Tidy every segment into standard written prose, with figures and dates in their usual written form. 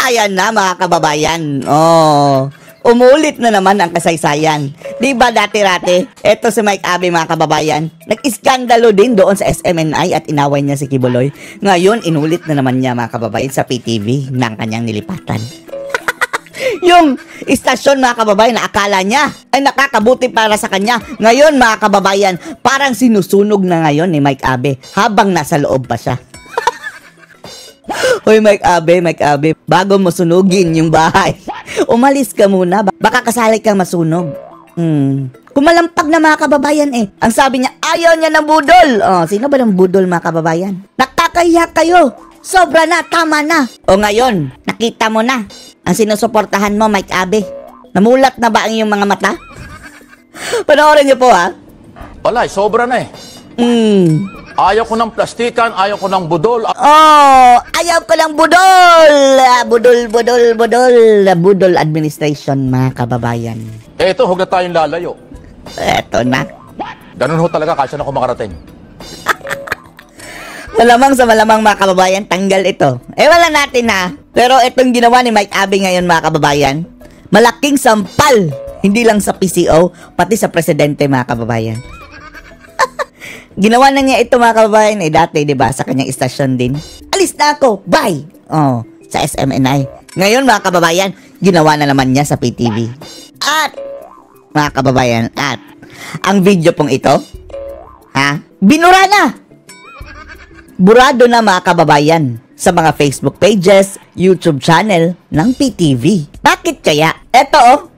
Ayan na mga kababayan. Oh, umulit na naman ang kasaysayan. Di ba dati-rati? Eto si Mike Abe mga kababayan. Nag-iskandalo din doon sa SMNI at inaway niya si Kibuloy. Ngayon, inulit na naman niya mga kababayan sa PTV ng kanyang nilipatan. Yung istasyon mga kababayan na akala niya ay nakakabuti para sa kanya. Ngayon mga kababayan, parang sinusunog na ngayon ni Mike Abe habang nasa loob pa siya. Hoy Mike Abe, bago mo sunugin yung bahay, umalis ka muna, baka kasali kang masunog. Kumalampag na mga kababayan eh. Ang sabi niya, ayaw niya ng budol. Oh, sino ba ng budol mga kababayan? Nakakahiya kayo. Sobra na, tama na. O ngayon, nakita mo na ang sinusuportahan mo, Mike Abe. Namulat na ba ang iyong mga mata? Panoorin niyo po ha. Wala, sobra na eh. Ayaw ko ng plastikan, ayaw ko ng budol. Oh, ayaw ko ng budol. Budol administration, mga kababayan. Eto, huwag na tayong lalayo. Eto na. Ganun ho talaga kasi na kumakarating. Malamang sa malamang mga kababayan, tanggal ito. Wala natin ha. Pero itong ginawa ni Mike Abe ngayon mga kababayan, malaking sampal. Hindi lang sa PCO, pati sa presidente mga kababayan. Ginawa na niya ito mga kababayan dati, di ba? Sa kanyang istasyon din. Alis na ako, bye! Oh, sa SMNI. Ngayon mga kababayan, ginawa na naman niya sa PTV. At, mga kababayan, ang video pong ito, binura na! Burado na mga kababayan sa mga Facebook pages, YouTube channel ng PTV. Bakit kaya? Eto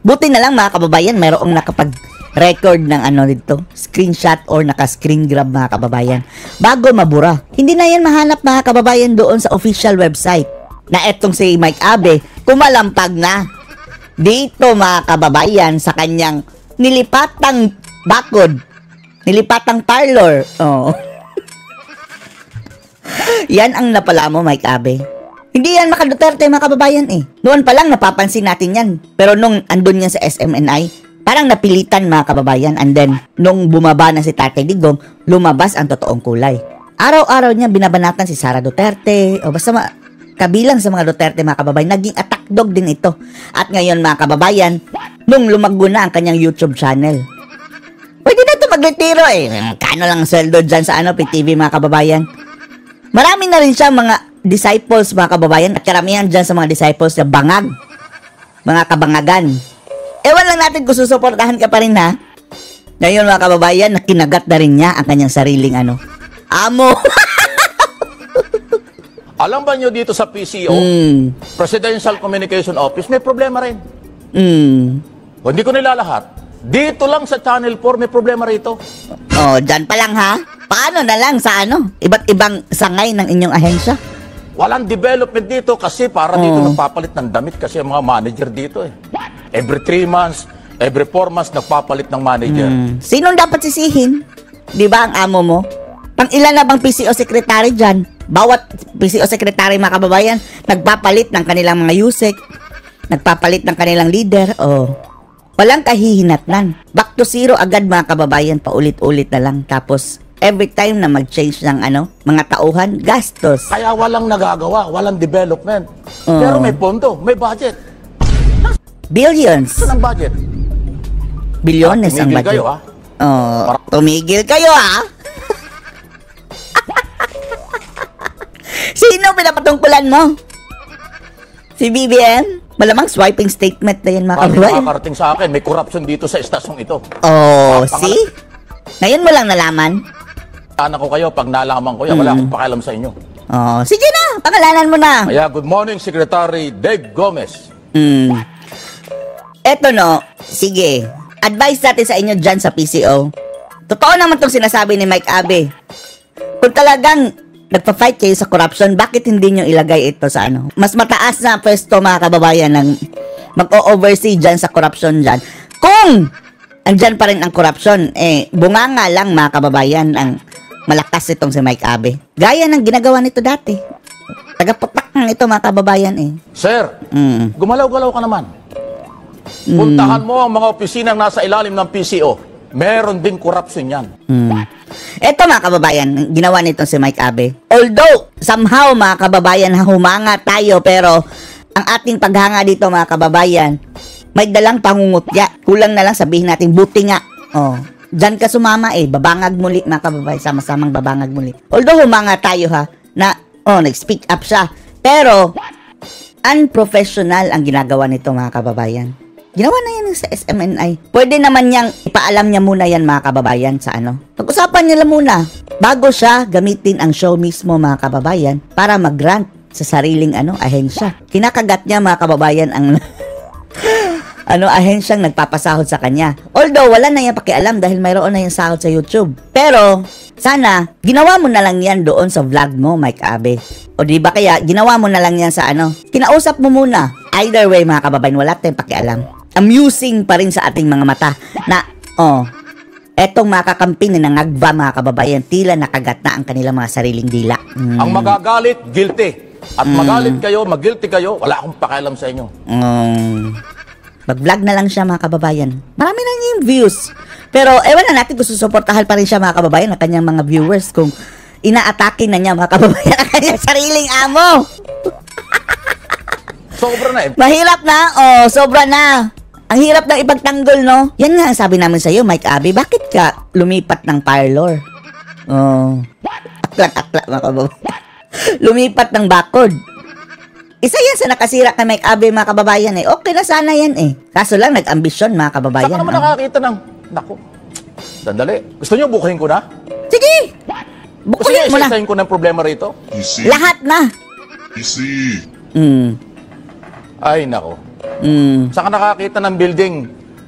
buti na lang mga kababayan, mayroong nakapag-record ng dito, screenshot or naka-screen grab mga kababayan bago mabura. Hindi na yan mahanap mga kababayan doon sa official website na etong si Mike Abe kumalampag na dito mga kababayan sa kanyang nilipatang bakod, nilipatang parlor. Oh. Yan ang napala mo, Mike Abe. Hindi yan maka-Duterte mga kababayan eh. Noon pa lang napapansin natin yan. Pero nung andun yan sa SMNI, parang napilitan mga kababayan. And then, nung bumaba na si Tatay Digong, lumabas ang totoong kulay. Araw-araw niya binabanatan si Sara Duterte. O basta kabilang sa mga Duterte mga kababayan, naging attack dog din ito. At ngayon mga kababayan, nung lumago na ang kanyang YouTube channel, pwede na ito magretiro eh. Kano lang sweldo dyan sa PTV mga kababayan. Marami na rin siya mga disciples mga kababayan at karamihan dyan sa mga disciples na bangag, mga kabangagan. Ewan lang natin kung susuportahan ka pa rin ha. Ngayon mga kababayan, nakinagat na rin niya ang kanyang sariling amo. Alam ba nyo dito sa PCO, Presidential Communication Office, may problema rin. Hindi ko nilalahat. Dito lang sa Channel 4 may problema rito. Oh, dyan pa lang ha. Paano na lang sa iba't ibang sangay ng inyong ahensya? Walang development dito kasi para dito nagpapalit ng damit kasi ang mga manager dito eh. Every 3 months, every 4 months nagpapalit ng manager. Sinong dapat sisihin? Di ba ang amo mo? Pang ilan na bang PCO secretary dyan? Bawat PCO secretary mga kababayan, nagpapalit ng kanilang mga yusek, nagpapalit ng kanilang leader. Oh, walang kahihinatnan. Back to zero agad mga kababayan, paulit-ulit na lang. Tapos, every time na mag-change ng mga tauhan, gastos. Kaya walang nagagawa, walang development. Pero may pondo, may budget. Billions. Saan ang budget? Bilyones ang budget. Kayo, ha? Tumigil kayo ha. Sino pinapatungkulan mo? Si BBM? Malamang swiping statement na yan mga kababayan. Nakakarating sa akin, may corruption dito sa estasyong ito. Oh, see? Ngayon mo lang nalaman? Anak ko kayo, pag nalaman ko yan, wala akong pakialam sa inyo. Oh, sige na, pangalanan mo na. Kaya, good morning, Secretary Dave Gomez. Eto sige, advice natin sa inyo dyan sa PCO. Totoo naman itong sinasabi ni Mike Abe. Kung talagang nagpa-fight kayo sa corruption, bakit hindi nyo ilagay ito sa mas mataas na pwesto mga kababayan ng mag-o-oversee dyan sa corruption dyan? Kung andyan pa rin ang corruption, bunganga lang mga kababayan ang malakas itong si Mike Abe. Gaya ng ginagawa nito dati. Tagapatak ng ito mga kababayan Sir, gumalaw-galaw ka naman. Puntahan mo ang mga opisinang nasa ilalim ng PCO. meron din corruption yan. Ito mga kababayan, ginawa nito si Mike Abe. Although, somehow mga kababayan, humanga tayo, pero ang ating paghanga dito mga kababayan, may dalang pangungutya. Kulang na lang sabihin natin, buti nga. Oh, dyan ka sumama babangag muli mga kababayan, sama-samang babangag muli. Although humanga tayo na nag-speak up siya. Pero, unprofessional ang ginagawa nito mga kababayan. Ginawa na yan sa SMNI. Pwede naman niyang ipaalam niya muna yan mga kababayan sa Pag-usapan niya lang muna bago siya gamitin ang show mismo mga kababayan para mag-grant sa sariling ahensya. Kinakagat niya mga kababayan ang ahensyang nagpapasahod sa kanya. Although wala na yan pakialam dahil mayroon na yung sahod sa YouTube. Pero sana ginawa mo na lang yan doon sa vlog mo, Mike Abe. O di ba kaya ginawa mo na lang yan sa kinausap mo muna. Either way mga kababayan, wala tayong pakialam. Amusing pa rin sa ating mga mata na, etong mga kakampi na nangagba mga kababayan, tila nakagat na ang kanilang mga sariling dila. Ang magagalit, guilty. At magalit kayo, mag-guilty kayo, wala akong pakialam sa inyo. Mag-vlog na lang siya mga kababayan. Marami na yung views. Pero ewan na natin kung susuportahan pa rin siya mga kababayan ng kanyang mga viewers kung inaatake na niya mga kababayan ang kanyang sariling amo. Sobra na Mahirap na, sobra na. Ang hirap na ipagtanggol, no? Yan nga ang sabi namin sa iyo, Mike Abe, bakit ka lumipat ng parlor? Aklat-aklat mga kababayan. Lumipat ng bakod. Isa yan sa nakasira kay Mike Abe mga kababayan Okay na sana yan Kaso lang nag-ambisyon mga kababayan. Saka naman nakakita ng, naku, sandali. Gusto niyo bukuhin ko na? Sige! Bukuhin mo na. Isa-isahin ko ng problema rito? Lahat na. Easy. Ay, nako. Saka nakakita ng building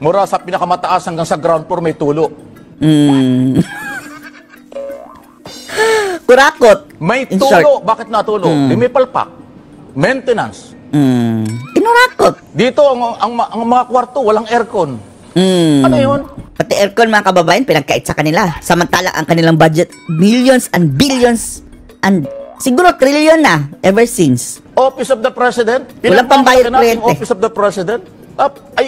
mura sa pinakamataas hanggang sa ground floor may tulo. Kurakot. May tulo. Bakit natulo? Di may palpak. Maintenance. Kinurakot. Dito, ang mga kwarto, walang aircon. Ano yun? Pati aircon mga kababayan, pinagkait sa kanila. Samantala, ang kanilang budget, millions and billions and siguro trillion na ever since. Office of the President? Walang pambayad kuryente. Office of the President?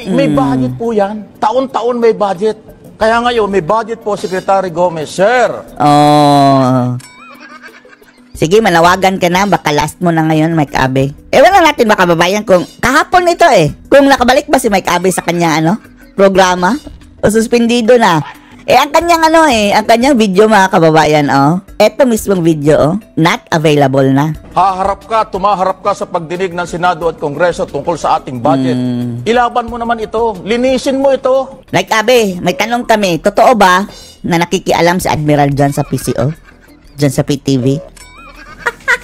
May budget po yan. Taon-taon may budget. Kaya ngayon, may budget po Secretary Gomez. Sir! Sige, manawagan ka na. Baka last mo na ngayon, Mike Abe. Ewan lang natin mga kababayan kung kahapon ito kung nakabalik ba si Mike Abe sa kanya programa o suspendido na. Ang kanyang ang kanyang video mga kababayan eto mismong video not available na. Tumaharap ka sa pagdinig ng Senado at Kongreso tungkol sa ating budget. Ilaban mo naman ito. Linisin mo ito. Mike Abe, may tanong kami. Totoo ba na nakikialam si Admiral dyan sa PCO? Dyan sa PTV?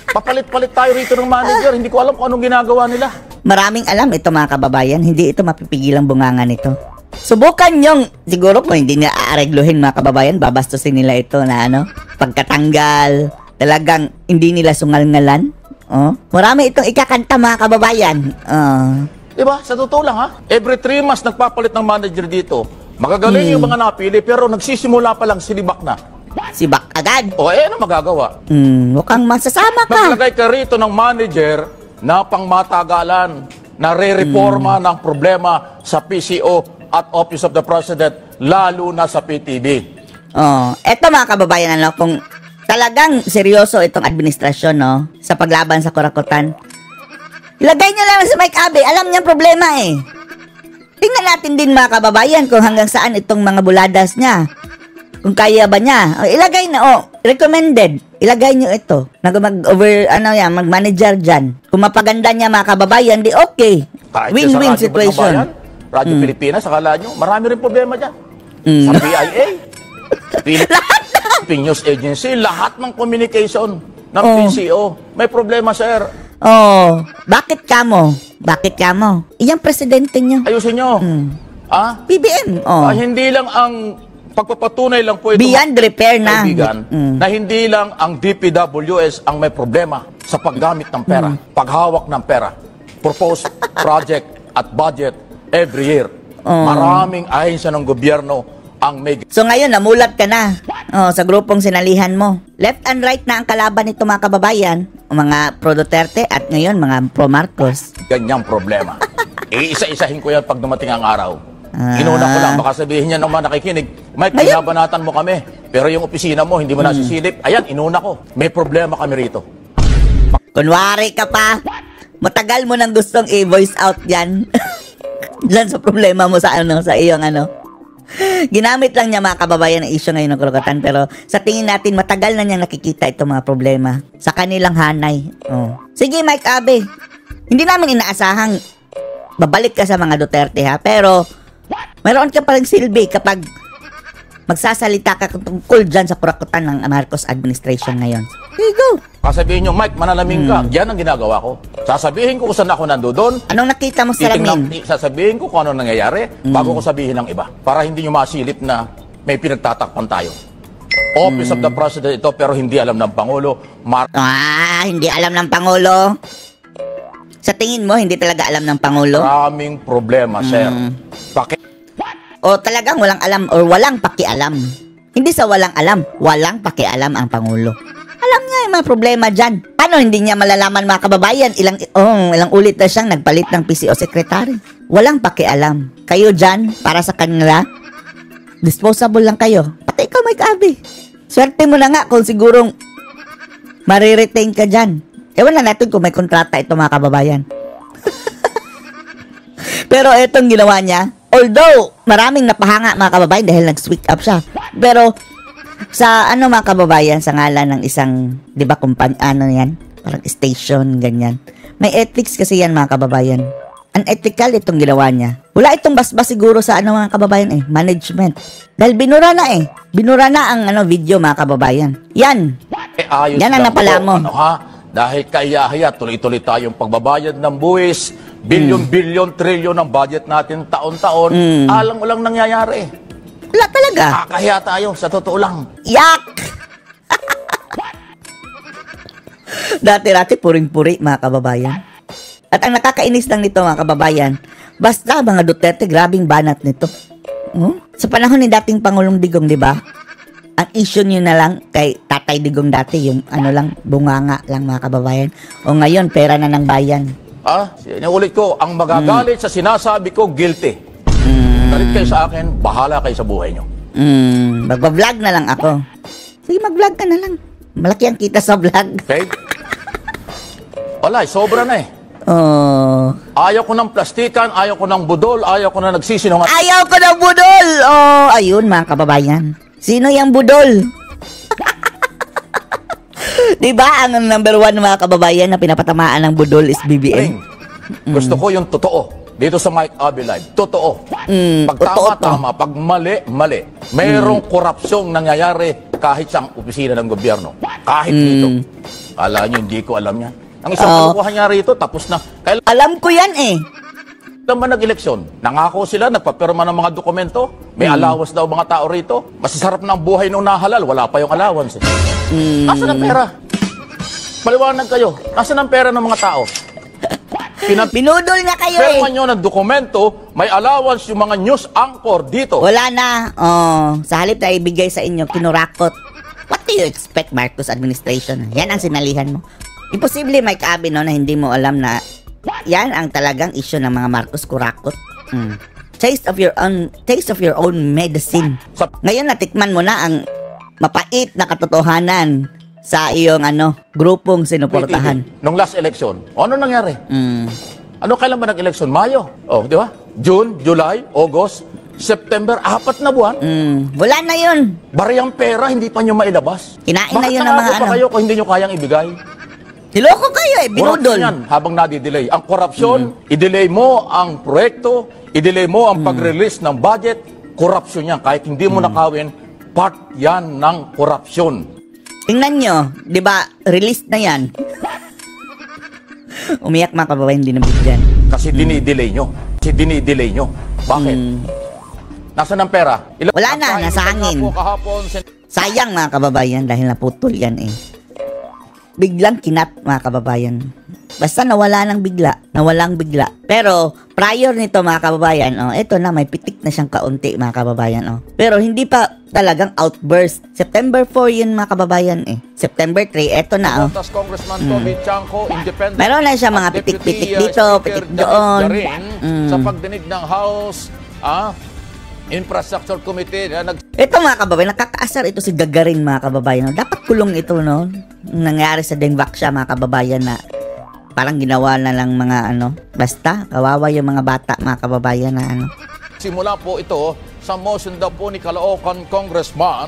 Papalit-palit tayo rito ng manager. Hindi ko alam kung anong ginagawa nila. Maraming alam ito mga kababayan. Hindi ito mapipigilang bungangan nito. Subukan nyong, siguro kung hindi nila aaregluhin mga kababayan, babastusin nila ito na pagkatanggal, talagang hindi nila sungal-ngalan. Marami itong ikakanta mga kababayan. Diba? Sa totoo lang every 3 months nagpapalit ng manager dito. Magagaling yung mga napili pero nagsisimula pa lang silibak na. Sibak agad. Ano magagawa? Mukhang masasama ka. Maglagay ka rito ng manager na pangmatagalan, na re-reforma ng problema sa PCO at Office of the President, lalo na sa PTV. Eto mga kababayan, kung talagang seryoso itong administrasyon, sa paglaban sa kurakutan, ilagay nyo lang sa Mike Abe, alam niyang problema Tingnan natin din mga kababayan kung hanggang saan itong mga buladas niya. Kung kaya ba niya, ilagay na, recommended, ilagay nyo ito. Mag-manager dyan. Kung mapaganda niya mga kababayan, di okay. Win-win situation. Radyo Pilipinas, akala nyo, marami rin problema dyan. Sa PIA, Philippine News Agency, lahat ng communication ng PCO. May problema, sir. Bakit kamo? Iyang presidente nyo. Ayusin nyo. BBM. Hindi lang ang pagpapatunay lang po ito. Beyond repair na. Kaibigan, na hindi lang ang DPWS ang may problema sa paggamit ng pera, paghawak ng pera, proposed project at budget every year. Maraming ahensya ng gobyerno ang may... So ngayon, namulat ka na sa grupong sinalihan mo. Left and right na ang kalaban nito mga kababayan, mga pro Duterte at ngayon mga pro Marcos. Ganyang problema. Isa-isahin ko yan pag dumating ang araw. Inuna ko lang, baka sabihin niya naman nakikinig, Mike, binabanatan mo kami, pero yung opisina mo, hindi mo nasisilip. Ayan, inuna ko. May problema kami rito. Kunwari ka pa, matagal mo nang gustong i-voice out yan. Diyan sa problema mo sa sa iyong Ginamit lang niya mga kababayan ang issue ngayon ng karagatan, pero sa tingin natin matagal na niyang nakikita itong mga problema sa kanilang hanay. Sige Mike Abe, hindi namin inaasahang babalik ka sa mga Duterte ha, pero mayroon ka palang silbi kapag magsasalita ka tungkol dyan sa kurakutan ng Marcos administration ngayon. Here you go. Sasabihin nyo, Mike, manalaming ka. Yan ang ginagawa ko. Sasabihin ko kung saan ako nandoon. Anong nakita mo sa lamin? Sasabihin ko kung ano nangyayari bago ko sabihin ng iba. Para hindi nyo masilip na may pinagtatakpan tayo. Office of the President ito pero hindi alam ng Pangulo. Hindi alam ng Pangulo. Sa tingin mo, hindi talaga alam ng Pangulo? Maraming problema, sir. O talagang walang alam or walang pakialam. Hindi sa walang alam, walang pakialam ang Pangulo. Alam niya yung mga problema dyan. Paano hindi niya malalaman mga kababayan? Ilang ulit na siyang nagpalit ng PCO secretary. Walang pakialam. Kayo dyan, para sa kanila, disposable lang kayo. Pati ikaw, Mike Abe. Swerte mo na nga kung sigurong mariretain ka dyan. Ewan na natin kung may kontrata ito mga kababayan. Pero itong ginawa niya, although maraming napahanga mga kababayan dahil nag-speak up siya. Pero sa mga kababayan, sa ngalan ng isang, di ba, yan? Parang station, ganyan. May ethics kasi yan mga kababayan. Unethical itong ginawa niya. Wala itong basbas siguro sa mga kababayan management. Dahil binura na Binura na ang video mga kababayan. Yan. Yan ang napala mo. Dahil kaya tuloy-tuloy tayong pagbabayad ng buwis, bilyon-bilyon, trilyon ng budget natin taon-taon, alang-ulang nangyayari. Wala talaga. Kakahiya tayo, sa totoo lang. Yak! Dati-dati, puring-puri, mga kababayan. At ang nakakainis lang nito, mga kababayan, basta mga Duterte, grabing banat nito. Sa panahon ni dating Pangulong Digong, di ba? Ang issue nyo na lang kay Tatay Digong dati, yung bunganga lang mga kababayan. O ngayon, pera na ng bayan. Sinulit ko, ang magagalit sa sinasabi ko, guilty. Galit kayo sa akin, bahala kayo sa buhay nyo. Magpa-vlog na lang ako. Sige, mag-vlog ka na lang. Malaki ang kita sa vlog. Okay? Wala, sobra na Ayaw ko ng plastikan, ayaw ko ng budol, ayaw ko na nagsisinungaling. Ayaw ko ng budol! Ayun mga kababayan. Sino yung budol? Diba ang number 1 mga kababayan na pinapatamaan ng budol is BBM? Gusto ko yung totoo. Dito sa Mike Abe Live, totoo. Pag tama-tama, pag mali. Mayroong korupsyong nangyayari kahit sa opisina ng gobyerno. Kahit dito. Kala nyo, hindi ko alam yan. Ang isang kalukuhan niya rito, tapos na. Alam ko yan Naman nag-eleksyon. Nangako sila, nagpapirma ng mga dokumento. May allowance daw mga tao rito. Masasarap ng buhay nung nahalal. Wala pa yung allowance. Nasaan ang pera? Maliwanag kayo. Nasaan ang pera ng mga tao? Binudol na kayo Pirma nyo ng dokumento, may allowance yung mga news anchor dito. Wala na. Sa halip na ibigay sa inyo, kinurakot. What do you expect, Marcos administration? Yan ang sinalihan mo. Imposible, Mike Abe, na hindi mo alam na yan ang talagang issue ng mga Marcos kurakot. Taste of your own medicine. Ngayon natikman mo na ang mapait na katotohanan sa iyong grupong sinuportahan. Nung last election, ano nangyari? Kailan ba nag-election? Mayo. Di ba? June, July, August, September, 4 na buwan. Wala na yun. Bariyang pera, hindi pa nyo mailabas. Kinain na yun ng mga pa kayo kung hindi nyo kayang ibigay? Niloko kayo binudol. Yan, habang nadidelay. Ang korupsyon, i-delay mo ang proyekto, i-delay mo ang pag-release ng budget, korupsyon yan. Kahit hindi mo nakawin, part yan ng korupsyon. Tingnan nyo, di ba, release na yan. Umiyak mga kababayan, hindi nabigyan. Kasi dinidelay nyo. Bakit? Nasaan ang pera? Wala na, nasa hangin. Sayang mga kababayan dahil naputol yan Biglang kinat mga kababayan. Basta nawalang bigla. Pero prior nito mga kababayan, ito na may pitik na siyang kaunti mga kababayan. Pero hindi pa talagang outburst. September 4 yun mga kababayan September 3, ito na Congressman Toby Chanco, independent. Meron na siya mga pitik-pitik dito, pitik doon. Sa pagdinig ng House Infrastructure Committee na Ito mga kababayan, nakakaasar ito si Gagarin mga kababayan. No? Dapat kulong ito, no? Nangyari sa Dengvaksha mga kababayan na parang ginawa na lang mga basta, kawawa yung mga bata mga kababayan na Simula po ito sa motion daw po ni Caloocan Congressman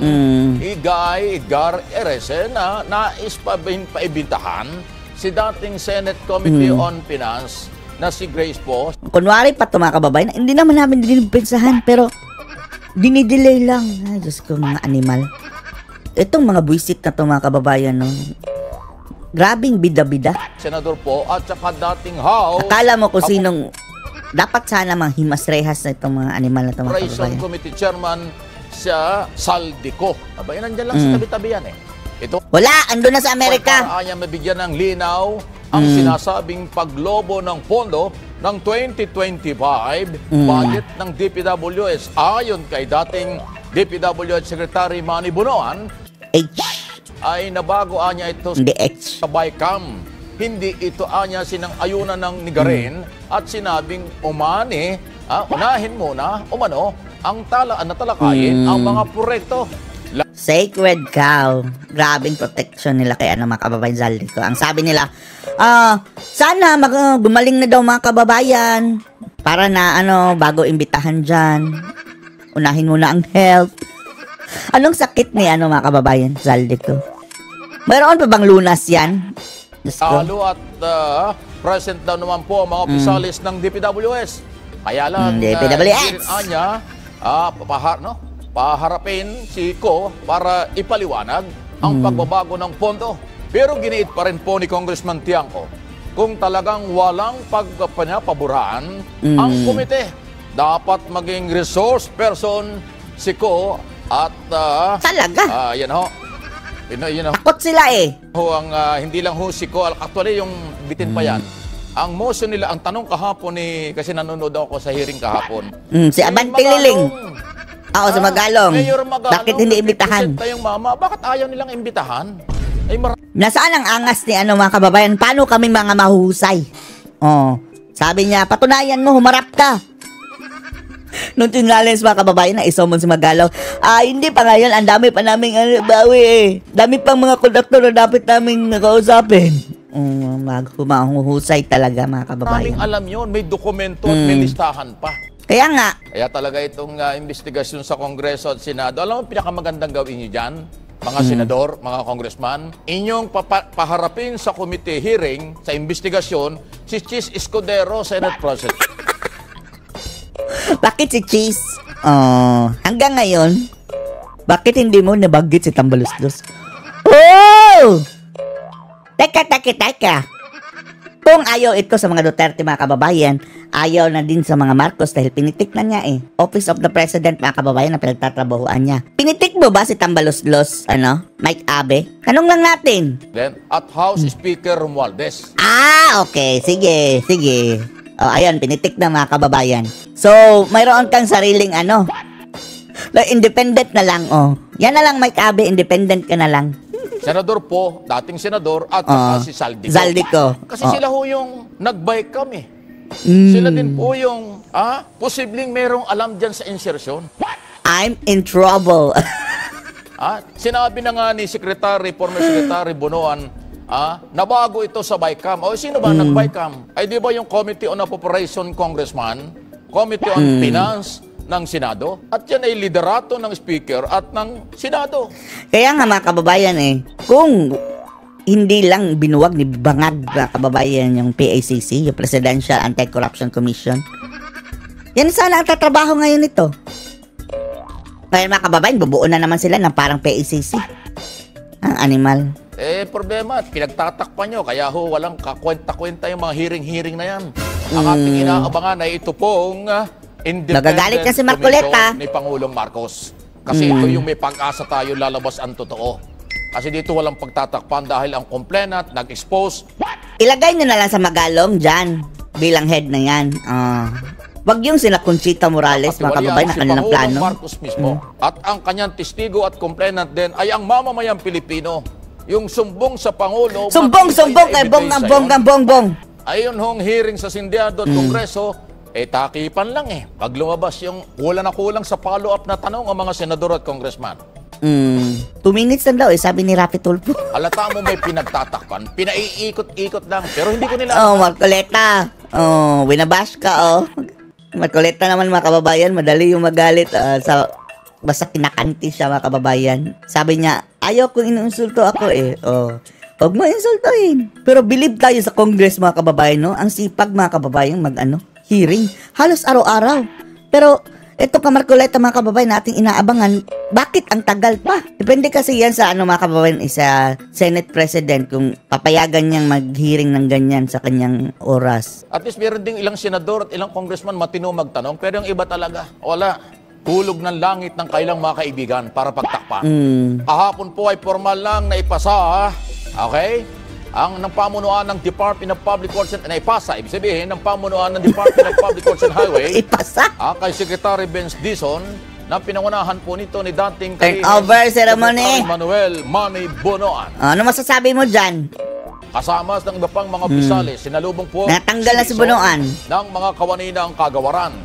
Edgar Erese na nais paibintahan si dating Senate Committee on Finance na si Grace po. Kunwari pa ito mga kababayan, hindi naman namin dinipinsahan pero dinidelay lang. Ay, Diyos ko, mga animal. Itong mga buwisit na ito mga kababayan, no? Grabing bida-bida. Senador po at saka dating House. Akala mo kung sinong dapat sana manghimas rehas na itong mga animal na ito mga Operation kababayan. Committee Chairman siya Saldico. Aba, yan nandiyan lang sa tabi-tabi yan eh. Ito. Wala, ando na sa Amerika. Para niya mabigyan ng linaw ang sinasabing paglobo ng pondo ng 2025 budget ng DPWS. Ayon kay dating DPWH Secretary Manny Bonoan, ay nabago anya ito Hindi H. sa BICAM. Hindi ito anya sinang-ayunan ng Nigarin at sinabing unahin muna, ang natalakayin ang mga proyekto. Sacred cow. Grabing protection nila kay mga kababayan Zaldico. Ang sabi nila, sana gumaling na daw mga kababayan para na bago imbitahan dyan. Unahin muna ang health. Anong sakit ni mga kababayan Zaldico? Mayroon pa bang lunas yan? Talo at present daw naman po ang mga opisalis ng DPWS. Kaya lang, DPWS! Anya, paharapin si Ko para ipaliwanag ang pagbabago ng pondo. Pero giniit pa rin po ni Congressman Tiangco kung talagang walang pagpapaburaan ang komite. Dapat maging resource person si Ko at Talaga? yan ho. Takot sila eh. Hindi lang ho si Ko. Actually, yung bitin pa yan. Ang motion nila, ang tanong kahapon kasi nanonood ako sa hearing kahapon. Si Abante Liling. Ako sa Magalong. Mayor Magalong. Bakit hindi imbitahan? Yung mama, bakit ayaw nilang imbitahan? Nasaan ang angas ni mga kababayan? Paano kami mga mahuhusay? Sabi niya, patunayan mo, humarap ka. Nung tinalens mga kababayan na isomon si Magalong, hindi pa ngayon, ang dami pa naming bawi eh. Dami pang mga konduktor na dapat naming nakausapin. Mahuhusay talaga mga kababayan. Naming alam yun, may dokumento at may listahan pa. Kaya nga. Kaya talaga itong investigasyon sa Kongreso at Senado, alam mo pinakamagandang gawin nyo dyan, mga senador, mga congressman, inyong paharapin sa committee hearing, sa investigasyon, si Chis Escudero, Senate President. Bakit si Cheese? Hanggang ngayon, bakit hindi mo nabanggit si Tambaluslos? Oh! Teka. Kung ayaw ito sa mga Duterte mga kababayan, ayaw na din sa mga Marcos dahil pinitik na niya eh. Office of the President mga kababayan na pinagtatrabahuan niya. Pinitik mo ba si Tambaluslos, Mike Abe? Tanong lang natin. Then, at House Speaker Romualdez. Okay. Sige. Ayan, pinitik na mga kababayan. So, mayroon kang sariling independent na lang, Yan na lang, Mike Abe, independent ka na lang. Senador po, dating senador, at saka si Saldico. Zaldico. Kasi sila ho yung nag-bike kami. Sila din po yung, posibleng merong alam dyan sa insertion. I'm in trouble. Sinabi na nga ni former Secretary Bonoan, nabago ito sa BICAM. Sino ba nag-BICAM? Ay di ba yung Committee on Appropriation Congressman, Committee on Finance ng Senado, at yan ay liderato ng Speaker at ng Senado. Kaya nga mga kababayan kung hindi lang binuwag ni Bangag mga kababayan yung PACC, yung Presidential Anti-Corruption Commission, yan sana ang tatrabaho ngayon ito. Kaya mga kababayan, bubuo na naman sila ng parang PACC. Ang animal. Problema, pinagtatakpan nyo, kaya walang kakwenta-kwenta yung mga hearing-hearing na yan. Ang ating inaabangan ay ito pong nagagalit na si Marcoleta ni Pangulong Marcos. Kasi ito yung may pag-asa tayo lalabas ang totoo. Kasi dito walang pagtatakpan dahil ang complainant nag-expose. Ilagay nyo na lang sa Magalong dyan bilang head na yan. Wag yung sila Conchita Morales mga kababayan na kanilang plano. Marcos mismo. At ang kanyang testigo at complainant din ay ang mamamayang Pilipino. Yung sumbong sa Pangulo. Sumbong kay bongbong. Ayon hong hearing sa Senado at Kongreso, takipan lang eh. Pag lumabas yung kulang na kulang sa follow-up na tanong ang mga senador at congressman. 2 minutes lang daw sabi ni Rapi Tulfo. Halata mo may pinagtatakpan, pinaiikot-ikot lang, pero hindi ko nila... Marcoleta. Winabash ka, Marcoleta naman mga kababayan, madali yung magalit basta kinakanti siya mga kababayan. Sabi niya, ayaw kung inuinsulto ako huwag mo insultohin. Pero believe tayo sa Congress mga kababayan, no? Ang sipag mga kababayan hearing. Halos araw-araw. Pero ito ka Marcoleta mga kababayan nating inaabangan, bakit ang tagal pa? Depende kasi yan sa mga kababayan, isa Senate President kung papayagan niyang mag-hearing ng ganyan sa kanyang oras. At least meron ding ilang senador at ilang congressman matino magtanong, pero yung iba talaga, wala. Tulog ng langit ng kailang mga kaibigan para pagtakpan. Kahapon po ay formal lang na ipasa, okay? Ang ng pamunuan ng Department of Public Works and ipasa, ibig sabihin ng pamunuan ng Department of Public Works and Highway ipasa kay Secretary Benz Dizon na pinangunahan po nito ni dating turnover ceremony Manuel Manny Bonoan. Ano masasabi mo dyan? Kasama ng iba pang mga opisyales, sinalubong po natanggal na si Bonoan ng mga kawaninang kagawaran.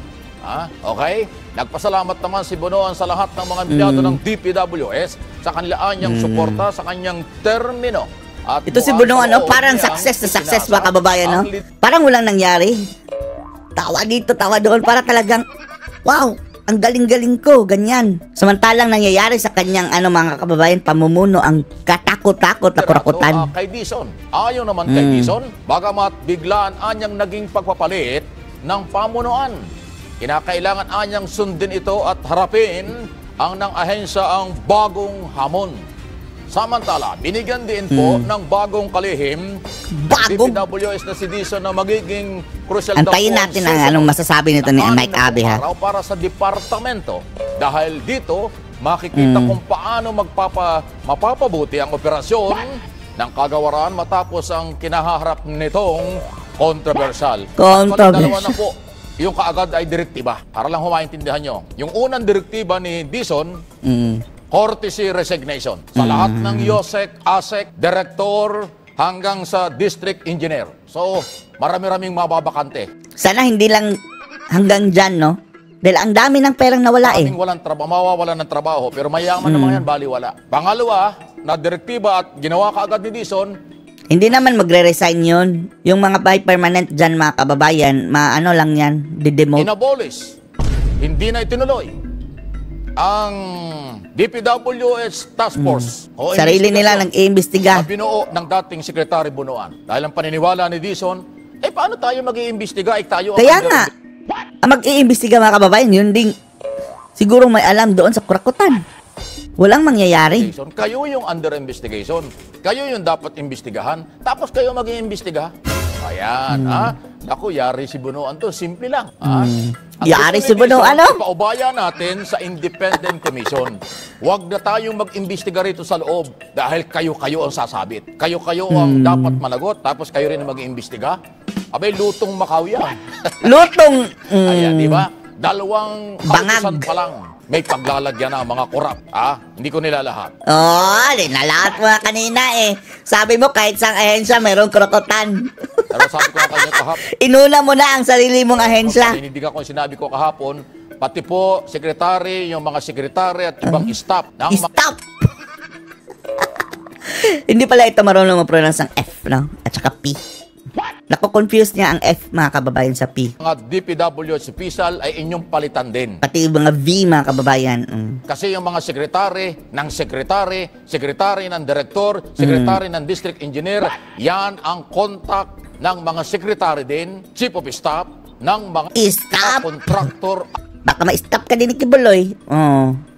Okay? Nagpasalamat naman si Bonoan sa lahat ng mga empleyado ng DPWS sa kanilang suporta sa kanyang termino. At ito si Bonoan, parang success na success mga kababayan, Parang walang nangyari. Tawa dito, tawa doon, para talagang, wow, ang galing-galing ko, ganyan. Samantalang nangyayari sa kanyang, mga kababayan, pamumuno, ang katakot-takot na kurakutan. Kay Dizon, ayaw naman kay Dizon, bagamat biglaan anyang naging pagpapalit ng pamunuan. Kinakailangan anyang sundin ito at harapin ang ng ahensya ang bagong hamon. Samantala, binigyan din po ng bagong kalihim DPWS na si Dizon na magiging crucial antayin natin ang anong masasabi nito ni Mike Abe para sa departamento. Dahil dito, makikita kung paano mapapabuti ang operasyon ng kagawaran matapos ang kinaharap nitong controversial. Dalawa na po. Yung kaagad ay direktiba. Para lang humaintindihan nyo. Yung unang direktiba ni Dizon, courtesy resignation sa lahat ng YOSEC, ASEC, director hanggang sa district engineer. So, marami-raming mababakante. Sana hindi lang hanggang dyan, no? Dahil ang dami ng perang nawala mawawalan ng trabaho, pero mayaman naman yan, baliwala. Pangalawa, na direktiba at ginawa kaagad ni Dizon, hindi naman magre-resign yun. Yung mga permanent dyan, mga kababayan, lang yan, didemote. Inabolis. Hindi na itinuloy ang DPWS Task Force. Sarili nila nag-iimbestiga. Binuo ng dating Secretary Bonoan. Dahil ang paniniwala ni Dizon, paano tayo mag-iimbestiga? Kaya nga, ang mag-iimbestiga mga kababayan, yun ding siguro may alam doon sa kurakutan. Walang mangyayari. Kayo yung under investigation. Kayo yung dapat imbestigahan. Tapos kayo mag-iimbestiga. Ayan, Naku, yari si Bonoan to. Simple lang. Yari si Bonoan, Paubaya natin sa Independent Commission. Huwag na tayong mag-imbestiga rito sa loob dahil kayo-kayo ang sasabit. Kayo-kayo ang dapat managot, tapos kayo rin ang mag-iimbestiga. Abay, lutong Macau yan. Lutong! Ayan, di ba? Dalawang bangag pa lang. May paglalagyan na mga korap. Hindi ko nila lahat. Nalahat mo na kanina Sabi mo kahit sang ahensya mayroong krokotan. Pero sabi ko na kanya kahapon. Inuna mo na ang sarili mong ahensya. Hindi ko sinabi ko kahapon, pati po sekretary, yung mga sekretary at ibang staff. Stop! Hindi pala ito marunong ma-pronounce ang F, no? At saka P. Nako-confuse niya ang F, mga kababayan, sa P. Mga DPWH official ay inyong palitan din. Pati yung mga V, mga kababayan. Kasi yung mga sekretary ng direktor, sekretary ng district engineer, yan ang contact ng mga sekretary din, chief of staff, ng mga contractor. Baka ma-stop ka din ni Kibuloy.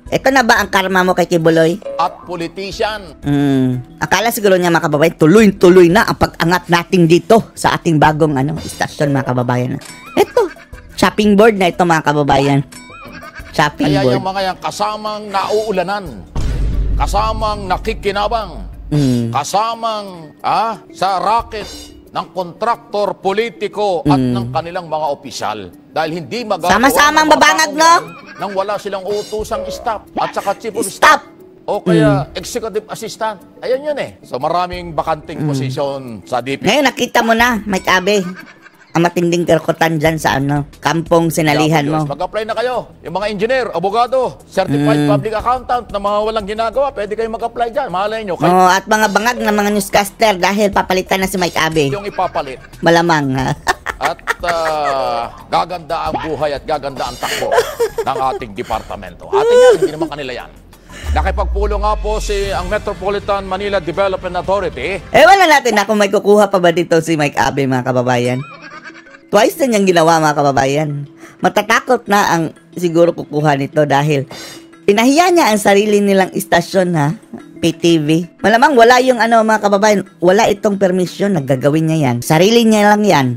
Ito na ba ang karma mo kay Kibuloy? At politician. Akala siguro niya mga kababayan, tuloy-tuloy na ang pag-angat natin dito sa ating bagong istasyon mga kababayan. Ito, chopping board na ito mga kababayan. Chopping board. Kaya yung mga yan kasamang nauulanan, kasamang nakikinabang, kasamang sa racket ng kontraktor, politiko at ng kanilang mga opisyal. Dahil hindi magagawa sama-samang babangag, no? Nang wala silang utusang staff at saka chief of staff o kaya executive assistant. Ayun yun So maraming bakanting posisyon sa DP. Ngayon nakita mo na, Mike Abe. ang matinding kerkotan dyan sa kampong sinalihan mo. Mag-apply na kayo. Yung mga engineer, abogado, certified public accountant na mga walang ginagawa, pwede kayo mag-apply dyan. Mahalay nyo. At mga bangag na mga newscaster dahil papalitan na si Mike Abe. Yung ipapalit. Malamang, ha? At gaganda ang buhay at gaganda ang takbo ng ating departamento. Atin yan, hindi naman kanila yan. Nakipagpulong nga po ang Metropolitan Manila Development Authority. Wala natin na kung may kukuha pa ba dito si Mike Abe, mga kababayan. Twice na niyang ginawa, mga kababayan. Matatakot na ang siguro kukuha nito dahil pinahiya niya ang sarili nilang istasyon, ha? PTV. Malamang wala yung mga kababayan, wala itong permission, naggagawin niya yan. Sarili niya lang yan.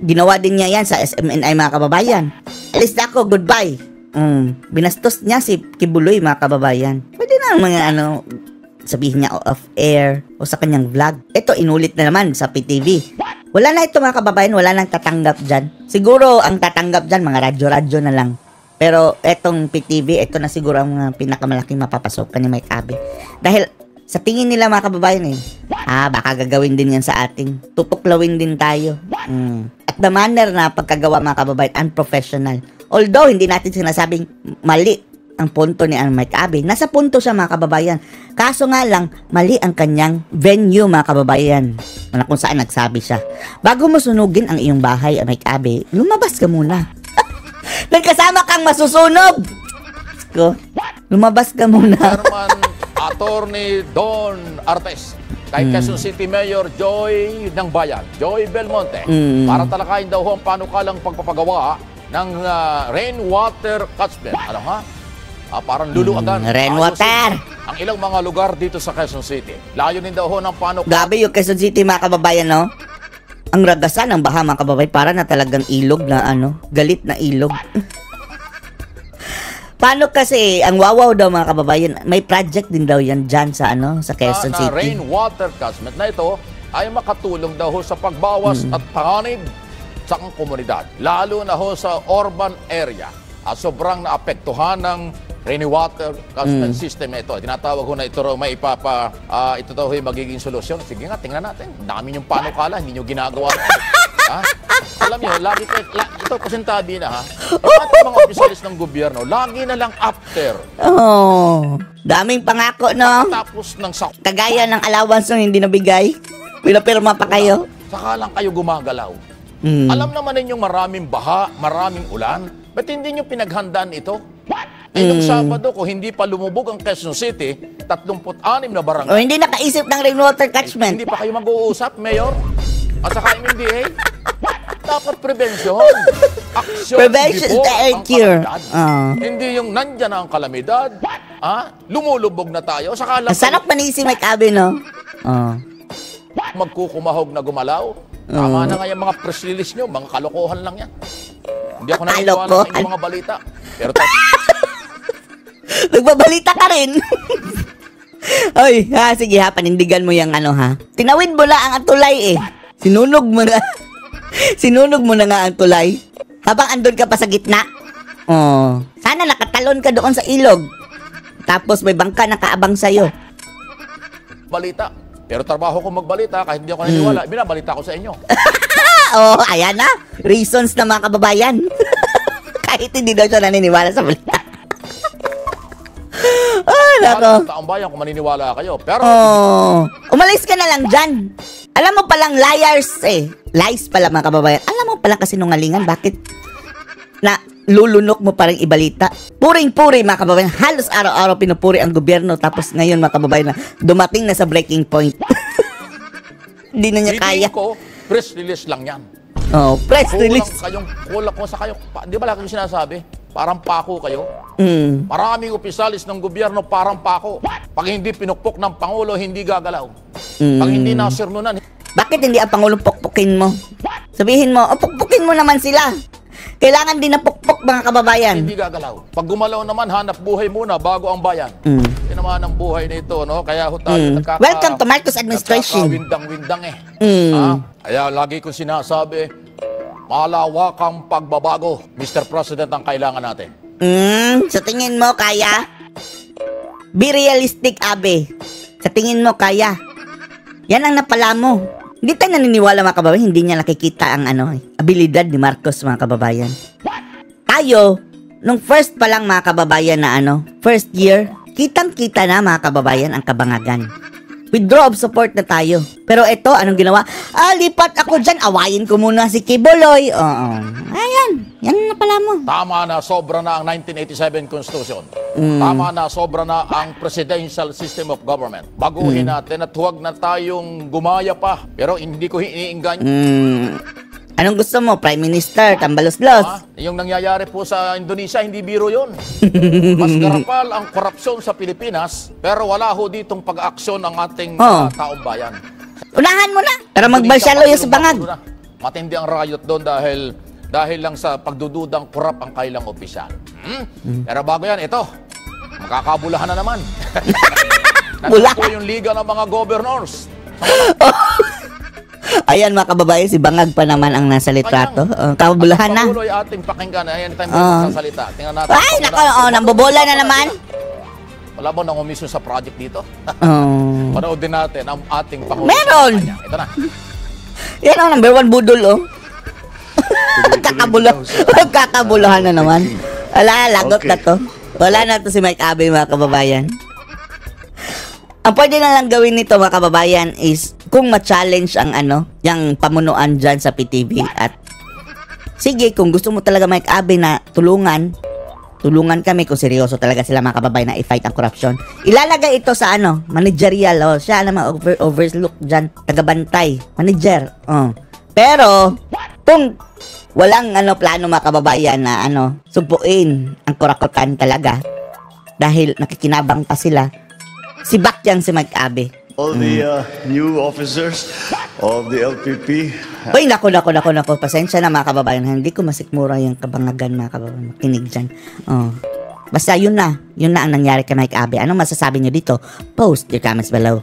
Ginawa din niya yan sa SMNI, mga kababayan. Alis na ako, goodbye. Binastos niya si Kibuloy, mga kababayan. Pwede na mga sabihin niya off air o sa kanyang vlog. Ito, inulit na naman sa PTV. Wala na ito, mga kababayan, wala nang tatanggap dyan. Siguro ang tatanggap dyan, mga radyo-radyo na lang. Pero etong PTV, ito na siguro ang pinakamalaking mapapasokan ni Mike Abe. Dahil sa tingin nila, mga kababayan baka gagawin din yan sa ating. Tutuklawin din tayo. At the manner na pagkagawa, mga kababayan, unprofessional. Although, hindi natin sinasabing mali ang punto ni Mike Abe. Nasa punto siya, mga kababayan. Kaso nga lang, mali ang kanyang venue, mga kababayan. Kung saan nagsabi siya. Bago mo sunugin ang iyong bahay, Mike Abe, lumabas ka muna. Nagkasama kang masusunog! Lumabas ka muna. Chairman Attorney Don Artes, kay Quezon City Mayor Joy ng Bayan, Joy Belmonte, para talakayin daw ang panukalang pagpapagawa ng rainwater catchment. Ano ha? Parang luluagan. Rainwater! Ang ilang mga lugar dito sa Quezon City. Layunin daw ho ng panukalang. Gabi yung Quezon City, mga kababayan, no? Ang ragasan ng baha, mga kababayan, para na talagang ilog na galit na ilog. Paano kasi, ang wawaw daw, mga kababayan, may project din daw yan dyan sa sa Quezon City. Rainwater catchment na ito ay makatulong daw ho sa pagbawas at panganib sa komunidad, lalo na ho sa urban area. Sobrang naapektuhan ng rainwater catchment system na ito. Tinatawag ko na ito raw may ito daw yung magiging solusyon. Sige nga, tingnan natin. Dami yung panukala, hindi nyo ginagawa. Alam nyo, lagi ito pasintabi na, ha? Yung mga opisyalis ng gobyerno, lagi na lang after. Daming pangako, no? Tapos ng kagaya ng allowance nung hindi nabigay. Pinapirma pa kayo. Saka lang kayo gumagalaw. Alam naman ninyong maraming baha, maraming ulan. Ba't hindi nyo pinaghandaan ito? Nung Sabado, kung hindi pa lumubog ang Quezon City, 36 na barangay. Hindi nakaisip ng rainwater catchment. Hindi pa kayo mag-uusap, Mayor? At saka MMDA? Dapat prevention. Action Prevention before cure. Hindi yung nandyan na ang kalamidad. Lumulubog na tayo. Saka lang sarap man si Mike Abe, no? Magkukumahog na gumalaw. Tama na nga yung mga press release nyo. Mga kalokohan lang yan. Hindi ako naniniwala sa inyong mga balita. Pero nagbabalita ka rin. Oy, sige panindigan mo yung tinawid mo lang ang tulay Sinunog mo na. Sinunog mo na nga ang tulay. Habang andun ka pa sa gitna. Sana nakatalon ka doon sa ilog. Tapos may bangka nakaabang sa'yo. Balita. Pero trabaho ko magbalita kahit hindi ako naniniwala. Binabalita ko sa inyo. Ayan na. Reasons na, mga kababayan. Kahit hindi daw siya naniniwala sa balita. Nako. Taong bayan kung maniniwala kayo. Pero umalis ka na lang dyan. Alam mo palang liars Lies pala, mga kababayan. Alam mo palang kasinungalingan. Bakit na lulunok mo parang ibalita? Puring-puri, mga kababayan. Halos araw-araw pinupuri ang gobyerno. Tapos ngayon, mga kababayan, na dumating na sa breaking point. Hindi na niya kaya. Ko, press release lang yan. Press release. Kulang ko sa kayo. Di ba lagi yung sinasabi? Parang pako kayo. Maraming opisyalis ng gobyerno parang pako. Pag hindi pinukpok ng Pangulo, hindi gagalaw. Pag hindi nasirnunan. Bakit hindi ang Pangulong pukpukin mo? Sabihin mo, pukpukin mo naman sila. Kailangan din na pukpok, mga kababayan. Hindi gagalaw. Pag gumalaw naman, hanap buhay muna bago ang bayan. Ito naman ang buhay nito, no? Kaya tayo welcome to Marcos administration. Windang-windang Kaya lagi kong sinasabi, malawakang pagbabago, Mr. President, ang kailangan natin. Sa tingin mo, kaya? Be realistic, Abe. Sa tingin mo, kaya? Yan ang napala mo. Hindi tayo naniniwala mga kababayan, hindi niya nakikita ang abilidad ni Marcos mga kababayan. Tayo, nung first pa lang mga kababayan na first year, kitang-kita na mga kababayan ang kabangagan. Withdraw of support na tayo. Pero ito, anong ginawa? Lipat ako dyan, awayin ko muna si Kibuloy. Oo. Ayan, yan na pala mo. Tama na, sobra na ang 1987 Constitution. Tama na, sobra na ang presidential system of government. Baguhin natin at huwag na tayong gumaya pa. Pero hindi ko iniinggan. Anong gusto mo? Prime Minister, tambalos-los. Yung nangyayari po sa Indonesia, hindi biro yun. Mas garapal ang korupsyon sa Pilipinas, pero wala ho ditong pag-aksyon ang ating taong bayan. Unahan mo na. Para magbalsyalo yung sa bangag. Matindi ang riot doon dahil lang sa pagdududang korap ang kailang opisyal. Pero bago yan, ito, makakabulahan na naman. Nandito po yung Liga ng mga Governors. Ayan mga kababayan, si Bangag pa naman ang nasa litrato. Kabulahan na. Patuloy ating pakinggan. Ayan tayo magsasalita. Tingnan natin. Ay, nako, nambobola na naman. Wala ba nang umisyon sa project dito? Panoodin natin ang ating Pangulo. Meron! Ito na. Yan ang number 1 budol, Kakabulahan na naman. Wala, lagot na to. Wala na to si Mike Abe mga kababayan. Ang pwede na lang gawin nito mga kababayan is kung ma-challenge ang yung pamunuan dyan sa PTV at sige, kung gusto mo talaga Mike Abe na tulungan kami kung seryoso talaga sila mga kababayan na i-fight ang corruption. Ilalagay ito sa managerial. Siya naman overlook dyan, tagabantay, manager. Pero kung walang plano mga kababayan na subuin ang kurakutan talaga dahil nakikinabang pa sila, si Bakyang si Mike Abe. All the new officers of the LPP. Uy, nako. Pasensya na mga kababayan. Hindi ko masikmura yung kabangagan mga kababayan. Makinig dyan. Basta yun na ang nangyari kay Mike Abe. Anong masasabi nyo dito? Post your comments below.